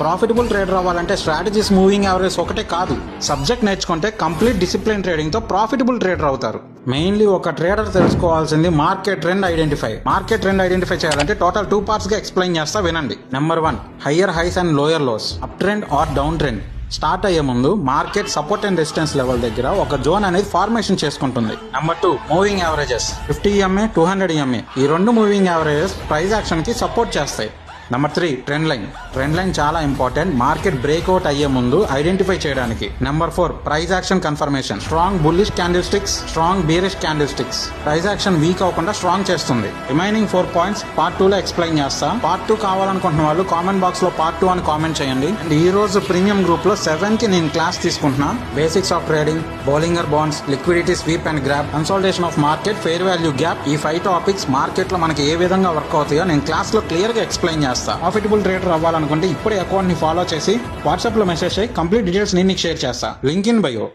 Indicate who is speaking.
Speaker 1: Profitable trader అవ్వాలంటే strategies, moving average ఒకటే కాదు. సబ్జెక్ట్ నేర్చుకుంటే కంప్లీట్ డిసిప్లిన్ ట్రేడింగ్ తో ప్రాఫిటబుల్ ట్రేడర్ అవుతారు. మెయిన్లీ ఒక ట్రేడర్ తెలుసుకోవాల్సింది market trend identify. Market trend identify చేయాలంటే టోటల్ 2 పార్ట్స్ గా ఎక్స్ప్లెయిన్ చేస్తా, వినండి. Number 1, higher highs and lower lows. Up trend or down trend start అయ్యే ముందు market support and resistance level దగ్గర ఒక జోన్ అనేది ఫార్మేషన్ చేసుకుంటుంది. Number 2, moving averages. 50 EMA, 200 EMA ఈ రెండు మూవింగ్ యావరేజెస్ ప్రైస్ యాక్షన్ కి సపోర్ట్ చేస్తాయి. Number 3, trend line. Trend line చాలా ఇంపార్టెంట్ మార్కెట్ బ్రేక్అవుట్ అయ్యే ముందు ఐడెంటిఫై చేయడానికి. Number 4, price action confirmation. Strong bullish candle sticks, strong బీరిష్ candle sticks price action week అవ్వకుండా strong చేస్తుంది. రిమైనింగ్ 4 పాయింట్స్ పార్ట్ 2 లో explain చేస్తా. పార్ట్ 2 కావాలనుకుంటున్న వాళ్ళు కామెంట్ బాక్స్ లో పార్ట్ 2 అని కామెంట్ చేయండి. అండ్ ఈ రోజు ప్రీమియం గ్రూప్ లో 7 కి నేను క్లాస్ తీసుకుంటున్నా. Basics of trading, Bollinger bonds, liquidity sweep and grab, consultation of market, fair value gap. ఈ 5 టాపిక్స్ మార్కెట్ లో మనకి ఏ విధంగా వర్క్ అవుతాయో నేను క్లాస్ లో క్లియర్ గా ఎక్స్ప్లెయిన్ చేస్తా. ప్రాఫిటబుల్ ట్రేడర్ అవ్వాలనుకుంటే ఇప్పుడే అకౌంట్ ని ఫాలో చేసి వాట్సాప్ లో మెసేజ్ చేయి. కంప్లీట్ డీటెయిల్స్ నేను షేర్ చేస్తా. Link in bio.